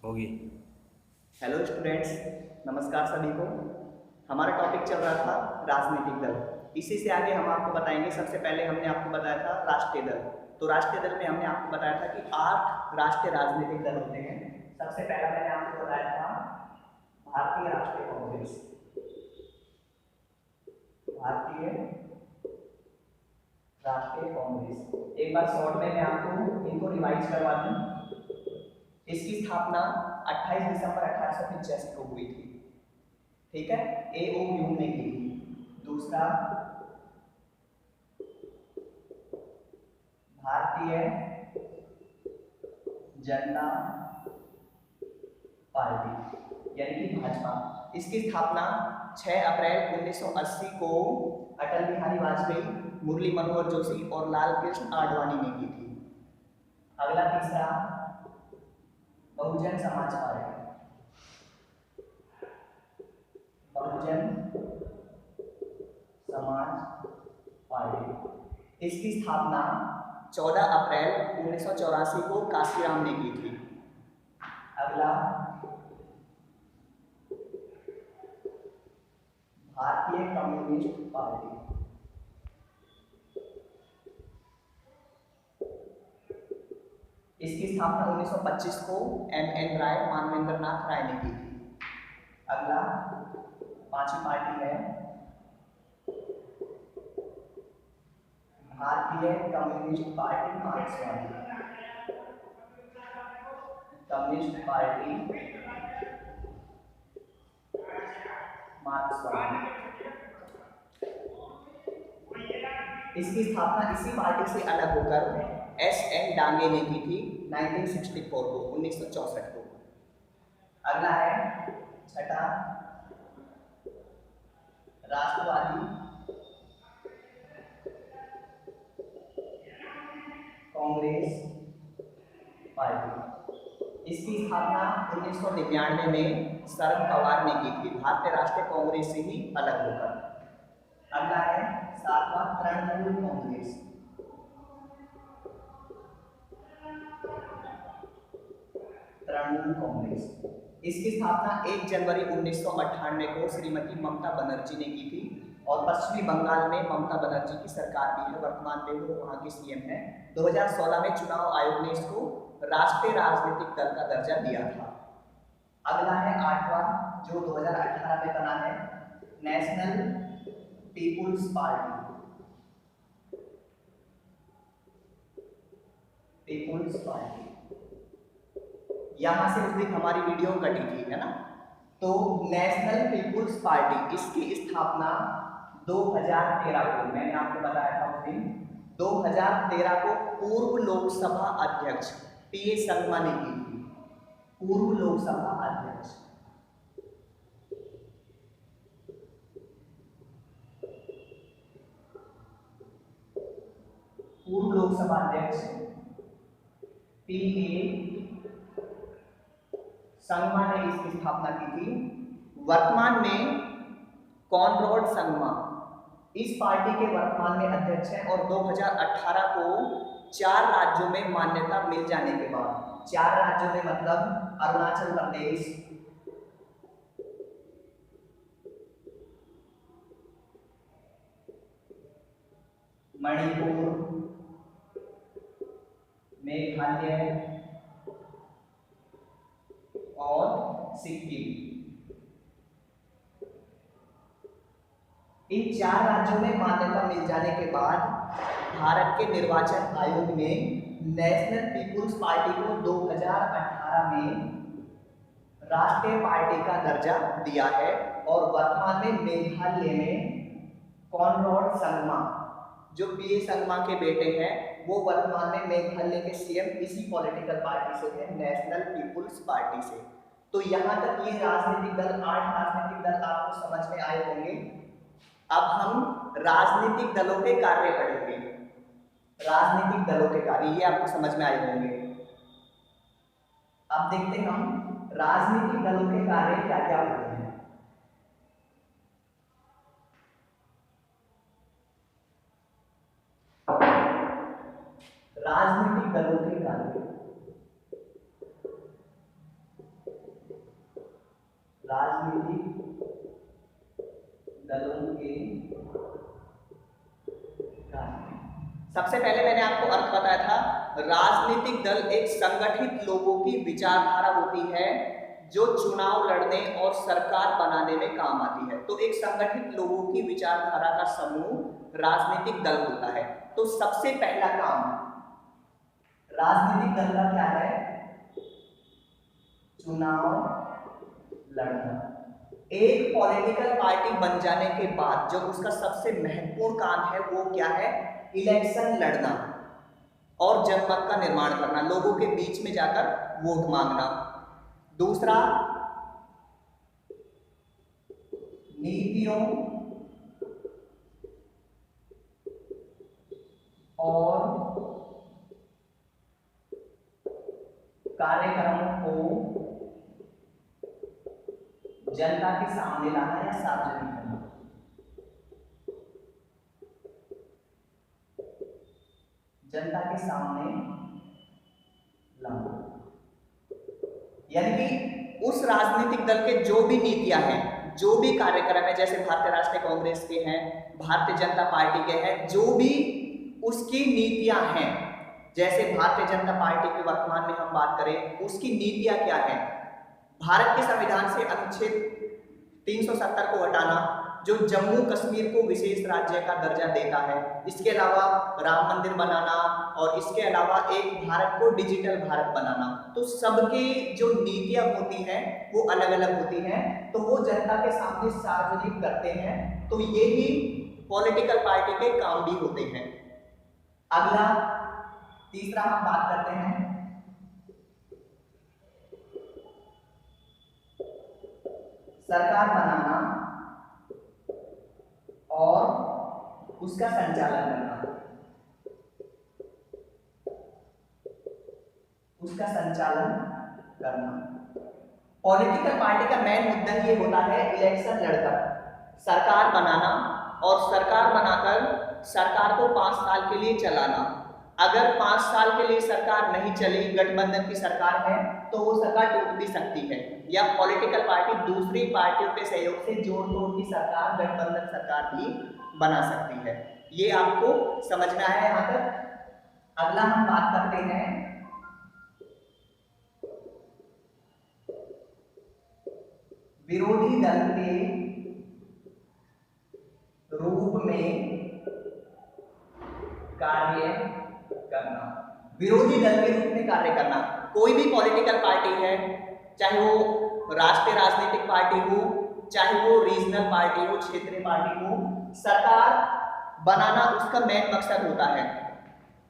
होगी। Hello students, नमस्कार सभी को। हमारा टॉपिक चल रहा था राजनीतिक दल। इसी से आगे हम आपको बताएंगे। सबसे पहले हमने आपको बताया था राष्ट्रीय दल। तो राष्ट्रीय दल में हमने आपको बताया था कि 8 राष्ट्रीय राजनीतिक दल होते हैं। सबसे पहला मैंने आपको बताया था भारतीय राष्ट्रीय कांग्रेस। भारतीय राष्ट्रीय कांग्रेस। एक बार शॉर्ट में मैं आपको इनको रिवाइज करवा दूं। इसकी स्थापना 28 दिसंबर 1885 को हुई थी। ठीक है, ए ओ ह्यूम ने की थी। दूसरा, भारतीय जनता पार्टी यानी कि भाजपा। इसकी स्थापना 6 अप्रैल 1980 को अटल बिहारी वाजपेयी, मुरली मनोहर जोशी और लाल कृष्ण आडवाणी ने की थी। अगला तीसरा, बहुजन समाज पार्टी। बहुजन समाज पार्टी। इसकी स्थापना 14 अप्रैल 1984 को काशीराम ने की थी। अगला, भारतीय कम्युनिस्ट पार्टी। इसकी स्थापना 1925 को एम.एन. राय, मानवेंद्र नाथ राय ने की थी। अगला, पांचवी पार्टी है भारतीय कम्युनिस्ट पार्टी मार्क्सवादी। कम्युनिस्ट पार्टी मार्क्सवादी। इसकी स्थापना इसी पार्टी से अलग होकर एस.एन. डांगे ने की थी 1964 को, 1964 को। अगला है छठा, राष्ट्रवादी कांग्रेस पार्टी। इसकी स्थापना 1999 में शरद पवार ने की थी, भारतीय राष्ट्रीय कांग्रेस से ही अलग होकर। अगला है सातवां, तृणमूल कांग्रेस। तृणमूल कांग्रेस। इसकी स्थापना 1 जनवरी 1998 को श्रीमती ममता बनर्जी ने की थी और पश्चिमी बंगाल में ममता बनर्जी की सरकार भी है, वर्तमान में वो वहां की सीएम है। 2016 में चुनाव आयोग ने इसको राष्ट्रीय राजनीतिक दल का दर्जा दिया था। अगला है आठवां, जो 2018 में बना है, National People's Party. People's Party. यहां से उस दिन हमारी वीडियो कटी थी, है ना। तो नेशनल पीपुल्स पार्टी, इसकी स्थापना 2013 को, मैंने आपको बताया था उस दिन, 2013 को पूर्व लोकसभा अध्यक्ष पीए संगमा ने की थी। पूर्व लोकसभा अध्यक्ष। पूर्व लोकसभा अध्यक्ष पीए संगमा ने इसकी स्थापना की थी। वर्तमान में कॉनराड संगमा इस पार्टी के वर्तमान में अध्यक्ष हैं और 2018 को 4 राज्यों में मान्यता मिल जाने के बाद, 4 राज्यों में मतलब अरुणाचल प्रदेश, मणिपुर, मेघालय और सिक्किम, इन 4 राज्यों में मान्यता मिल जाने के बाद भारत के निर्वाचन आयोग ने नेशनल पीपुल्स पार्टी को 2018 में राष्ट्रीय पार्टी का दर्जा दिया है और वर्तमान में मेघालय में कॉनराड संगमा, जो पीए संगमा के बेटे हैं, वो वर्तमान में मेघालय के सीएम इसी पॉलिटिकल पार्टी से है, नेशनल पीपुल्स पार्टी से। तो यहां तक ये राजनीतिक दल, 8 राजनीतिक दल आपको समझ में आए होंगे। अब हम राजनीतिक दलों के कार्य पढ़ेंगे। राजनीतिक दलों के कार्य ये आपको समझ में आए होंगे। अब देखते हैं हम राजनीतिक दलों के कार्य क्या क्या होते हैं। राजनीतिक दलों के कार्य, राजनीतिक दलों के कार्य। सबसे पहले मैंने आपको अर्थ बताया था, राजनीतिक दल एक संगठित लोगों की विचारधारा होती है जो चुनाव लड़ने और सरकार बनाने में काम आती है। तो एक संगठित लोगों की विचारधारा का समूह राजनीतिक दल होता है। तो सबसे पहला काम राजनीतिक दल का क्या है? चुनाव लड़ना। एक पॉलिटिकल पार्टी बन जाने के बाद जो उसका सबसे महत्वपूर्ण काम है वो क्या है? इलेक्शन लड़ना और जनमत का निर्माण करना, लोगों के बीच में जाकर वोट मांगना। दूसरा, नीतियों और कार्यक्रमों को जनता के सामने लाना या सार्वजनिक करना। जनता के सामने लाना यानी कि उस राजनीतिक दल के जो भी नीतियां हैं, जो भी कार्यक्रम है, जैसे भारतीय राष्ट्रीय कांग्रेस के हैं, भारतीय जनता पार्टी के हैं, जो भी उसकी नीतियां हैं, जैसे भारतीय जनता पार्टी की वर्तमान में हम बात करें, उसकी नीतियां क्या है? भारत के संविधान से अनुच्छेद 370 को हटाना, जो जम्मू कश्मीर को विशेष राज्य का दर्जा देता है, इसके अलावा राम मंदिर बनाना और इसके अलावा एक भारत को डिजिटल भारत बनाना। तो सबकी जो नीतियां होती हैं वो अलग अलग होती हैं, तो वो जनता के सामने सार्वजनिक करते हैं। तो ये ही पॉलिटिकल पार्टी के काम भी होते हैं। अगला तीसरा हम बात करते हैं सरकार बनाना और उसका संचालन करना। उसका संचालन करना। पॉलिटिकल पार्टी का मेन मुद्दा ये होता है इलेक्शन लड़कर सरकार बनाना और सरकार बनाकर सरकार को 5 साल के लिए चलाना। अगर 5 साल के लिए सरकार नहीं चली, गठबंधन की सरकार है, तो वो सरकार टूट भी सकती है, या पॉलिटिकल पार्टी दूसरी पार्टियों के सहयोग से जोड़ तोड़ की सरकार, गठबंधन सरकार भी बना सकती है। ये आपको समझना है यहां तक। अगला हम बात करते हैं विरोधी दल के रूप में कार्य करना। विरोधी दल के रूप में कार्य करना, कोई भी पॉलिटिकल पार्टी है, चाहे वो राष्ट्रीय राजनीतिक पार्टी हो, चाहे वो रीजनल पार्टी हो, क्षेत्रीय पार्टी हो, सरकार बनाना उसका मेन मकसद होता है।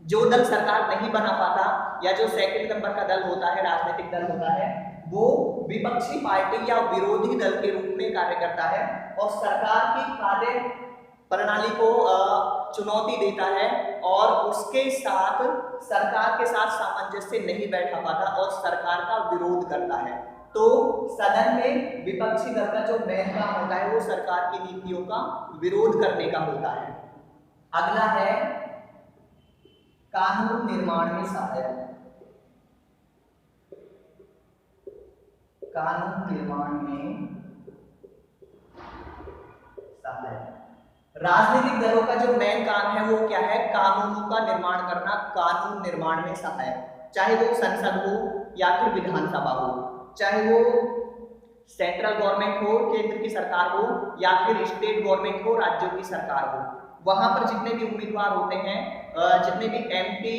जो दल सरकार नहीं बना पाता या जो सेकंड नंबर का दल होता है, राजनीतिक दल होता है, वो विपक्षी पार्टी या विरोधी दल के रूप में कार्य करता है और सरकार की कार्य प्रणाली को चुनौती देता है और उसके साथ सरकार के साथ सामंजस्य नहीं बैठा पाता और सरकार का विरोध करता है। तो सदन में विपक्षी दल का जो मेन काम होता है वो सरकार की नीतियों का विरोध करने का होता है। अगला है कानून निर्माण में सहायक। कानून निर्माण में सहायक। राजनीतिक दलों का जो मेन काम है वो क्या है? कानूनों का निर्माण करना, कानून निर्माण में सहायक। चाहे वो संसद हो या फिर विधानसभा हो, चाहे वो सेंट्रल गवर्नमेंट हो, केंद्र की सरकार हो, या फिर स्टेट गवर्नमेंट हो, राज्यों की सरकार हो, वहां पर जितने भी उम्मीदवार होते हैं, जितने भी एमपी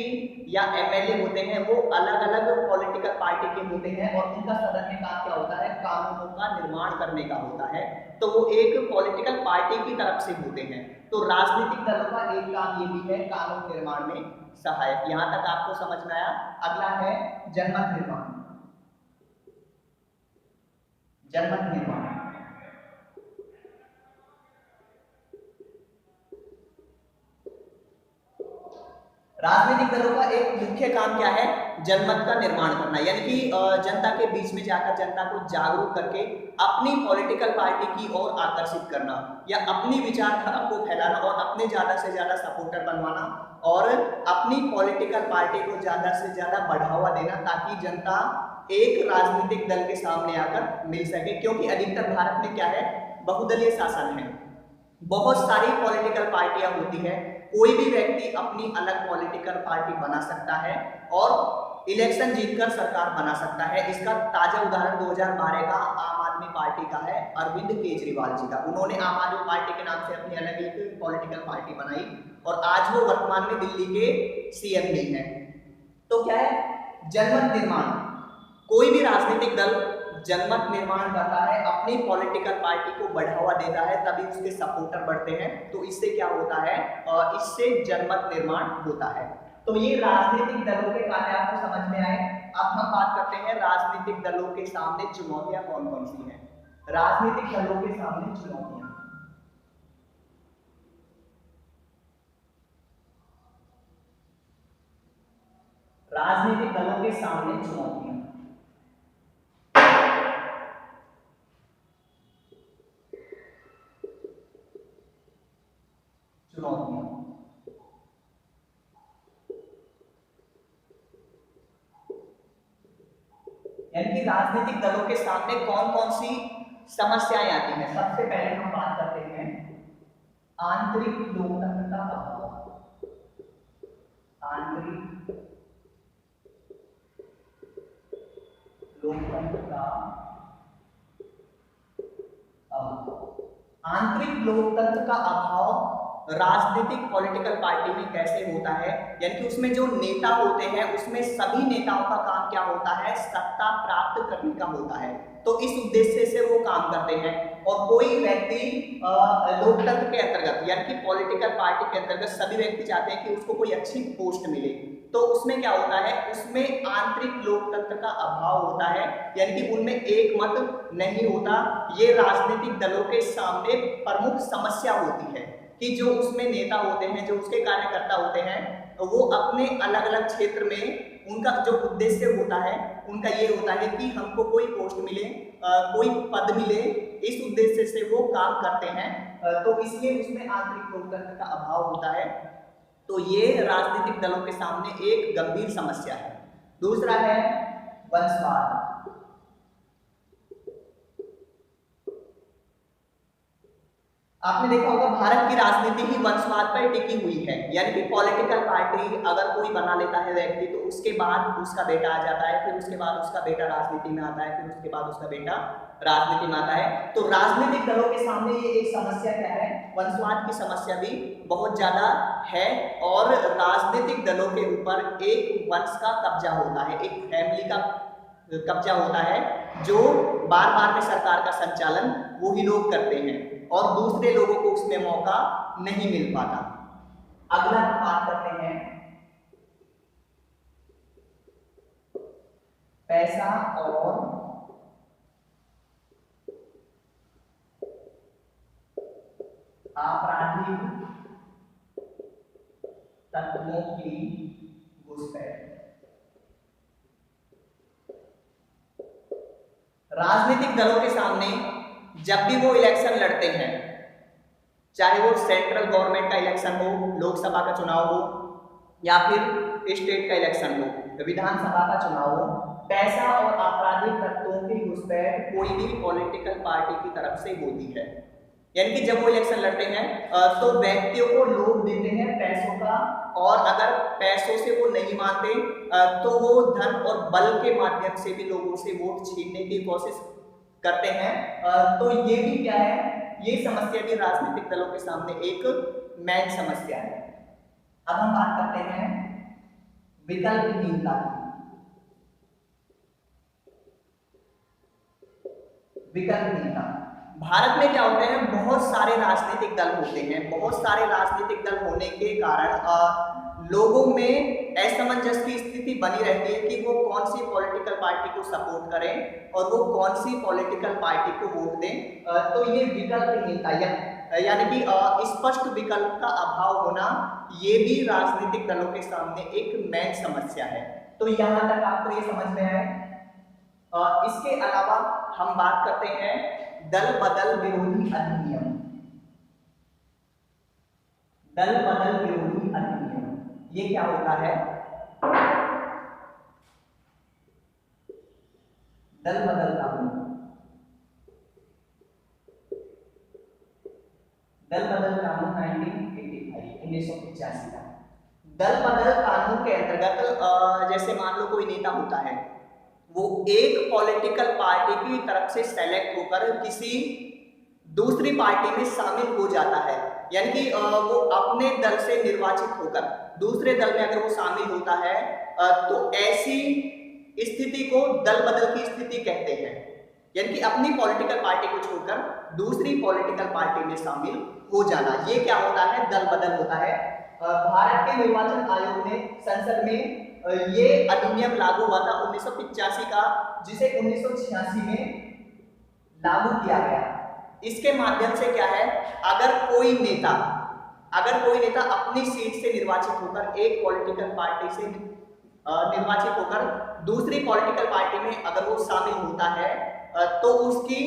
या एमएलए होते हैं, वो अलग अलग पॉलिटिकल पार्टी के होते हैं और उनका सदन में काम क्या होता है? कानूनों का निर्माण करने का होता है। तो वो एक पॉलिटिकल पार्टी की तरफ से होते हैं। तो राजनीतिक दलों का एक काम ये भी है कानून निर्माण में सहायक। यहां तक आपको समझ में आया। अगला है जनमत निर्माण। जनमत निर्माण राजनीतिक दलों का एक मुख्य काम क्या है? जनमत का निर्माण करना, यानी कि जनता के बीच में जाकर जनता को जागरूक करके अपनी पॉलिटिकल पार्टी की ओर आकर्षित करना या अपनी विचारधारा को फैलाना और अपने ज्यादा से ज्यादा सपोर्टर बनवाना और अपनी पॉलिटिकल पार्टी को ज़्यादा से ज़्यादा बढ़ावा देना, ताकि जनता एक राजनीतिक दल के सामने आकर मिल सके। क्योंकि अधिकतर भारत में क्या है, बहुदलीय शासन है, बहुत सारी पॉलिटिकल पार्टियां होती है, कोई भी व्यक्ति अपनी अलग पॉलिटिकल पार्टी बना सकता है और इलेक्शन जीतकर सरकार बना सकता है। इसका ताजा उदाहरण 2012 का आम आदमी पार्टी का है, अरविंद केजरीवाल जी का। उन्होंने आम आदमी पार्टी के नाम से अपनी अलग एक पॉलिटिकल पार्टी बनाई और आज वो वर्तमान में दिल्ली के सीएम भी हैं। तो क्या है, जनमत निर्माण, कोई भी राजनीतिक दल जनमत निर्माण करता है, अपनी पॉलिटिकल पार्टी को बढ़ावा देता है, तभी उसके सपोर्टर बढ़ते हैं। तो इससे क्या होता है, इससे जनमत निर्माण होता है। तो ये राजनीतिक दलों के कार्य आपको समझ में आए। अब हम बात करते हैं राजनीतिक दलों के सामने चुनौतियां कौन कौन सी हैं। राजनीतिक दलों के सामने चुनौतियां, राजनीतिक दलों के सामने चुनौतियां, चुनौतियां यानी कि राजनीतिक दलों के सामने कौन कौन सी समस्याएं आती हैं। सबसे पहले हम बात करते हैं आंतरिक लोकतंत्र का अभाव। आंतरिक लोकतंत्र का अभाव। आंतरिक लोकतंत्र का अभाव राजनीतिक पॉलिटिकल पार्टी में कैसे होता है, यानी कि उसमें जो नेता होते हैं, उसमें सभी नेताओं का काम क्या होता है, सत्ता प्राप्त करने का होता है। तो इस उद्देश्य से वो काम करते हैं। और कोई व्यक्ति लोकतंत्र के अंतर्गत यानी कि पॉलिटिकल पार्टी के अंतर्गत सभी व्यक्ति चाहते हैं कि उसको कोई अच्छी पोस्ट मिले। तो उसमें क्या होता है, उसमें आंतरिक लोकतंत्र का अभाव होता है, यानी कि उनमें एक मत नहीं होता। ये राजनीतिक दलों के सामने प्रमुख समस्या होती है कि जो उसमें नेता होते हैं, जो उसके कार्यकर्ता होते हैं, वो अपने अलग अलग क्षेत्र में उनका जो उद्देश्य होता है, उनका ये होता है कि हमको कोई पोस्ट मिले, कोई पद मिले, इस उद्देश्य से वो काम करते हैं। तो इसलिए उसमें आंतरिक लोकतंत्र का अभाव होता है। तो ये राजनीतिक दलों के सामने एक गंभीर समस्या है। दूसरा है वंशवाद। आपने देखा होगा भारत की राजनीति ही वंशवाद पर टिकी हुई है, यानी कि पॉलिटिकल पार्टी अगर कोई बना लेता है व्यक्ति, तो उसके बाद उसका बेटा आ जाता है, फिर उसके बाद उसका बेटा राजनीति में आता है, फिर उसके बाद उसका बेटा राजनीति में आता है। तो राजनीतिक दलों के सामने ये एक समस्या क्या है, वंशवाद की समस्या भी बहुत ज्यादा है। और राजनीतिक दलों के ऊपर एक वंश का कब्जा होता है, एक फैमिली का कब्जा होता है, जो बार बार में सरकार का संचालन वो ही लोग करते हैं और दूसरे लोगों को उसमें मौका नहीं मिल पाता। अगला हम बात करते हैं पैसा और आपराधिक तत्वों की घुसपैठ। राजनीतिक दलों के सामने जब भी वो इलेक्शन लड़ते हैं, चाहे वो सेंट्रल गवर्नमेंट का इलेक्शन हो, लोकसभा का चुनाव हो, या फिर स्टेट का इलेक्शन हो, विधानसभा का चुनाव हो, पैसा और आपराधिक तत्वों की घुसपैठ कोई भी पॉलिटिकल पार्टी की तरफ से होती है। यानी कि जब वो इलेक्शन लड़ते हैं तो व्यक्तियों को लोभ देते हैं पैसों का, और अगर पैसों से वो नहीं मानते तो वो धन और बल के माध्यम से भी लोगों से वोट छीनने की कोशिश करते हैं। तो ये भी क्या है, ये समस्या भी राजनीतिक दलों के सामने एक मेन समस्या है। अब हम बात करते हैं विकल्पहीनता की। विकल्पहीनता, भारत में क्या होते हैं, बहुत सारे राजनीतिक दल होते हैं। बहुत सारे राजनीतिक दल होने के कारण लोगों में असमंजस की स्थिति बनी रहती है कि वो कौन सी पॉलिटिकल पार्टी को सपोर्ट करें और वो कौन सी पॉलिटिकल पार्टी को वोट दें। तो ये विकल्पहीनता यानी कि स्पष्ट विकल्प का अभाव होना, ये भी राजनीतिक दलों के सामने एक मेन समस्या है। तो यहाँ तक आपको ये समझ में आए। इसके अलावा हम बात करते हैं दल बदल विरोधी अधिनियम। दल बदल विरोधी अधिनियम, ये क्या होता है? दल बदल कानून। दल बदल कानून 1985 का। दल बदल कानून के अंतर्गत जैसे मान लो कोई नेता होता है, वो एक पॉलिटिकल पार्टी की तरफ से सेलेक्ट होकर किसी दूसरी पार्टी में शामिल हो जाता है, यानी कि वो अपने दल से निर्वाचित होकर दूसरे दल में अगर वो शामिल होता है, तो ऐसी स्थिति को दल बदल की स्थिति कहते हैं। यानी कि अपनी पॉलिटिकल पार्टी को छोड़कर दूसरी पॉलिटिकल पार्टी में शामिल हो जाना, ये क्या होता है? दल बदल होता है। भारत के निर्वाचन आयोग ने संसद में ये अधिनियम लागू हुआ था 1985 का, जिसे 1986 में लागू किया गया। इसके माध्यम से क्या है, अगर कोई नेता अपनी सीट से निर्वाचित होकर एक पॉलिटिकल पार्टी से निर्वाचित होकर दूसरी पॉलिटिकल पार्टी में अगर वो शामिल होता है, तो उसकी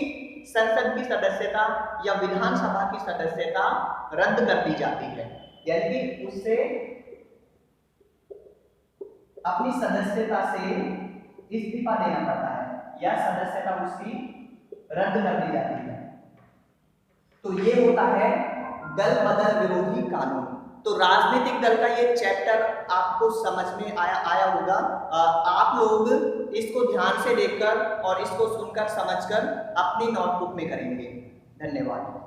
संसद की सदस्यता या विधानसभा की सदस्यता रद्द कर दी जाती है, यानी कि उससे अपनी सदस्यता से इस्तीफा देना पड़ता है या सदस्यता उसकी रद्द कर दी जाती है। तो ये होता है दल बदल विरोधी कानून। तो राजनीतिक दल का ये चैप्टर आपको समझ में आया होगा। आप लोग इसको ध्यान से देखकर और इसको सुनकर समझकर अपनी नोटबुक में करेंगे। धन्यवाद।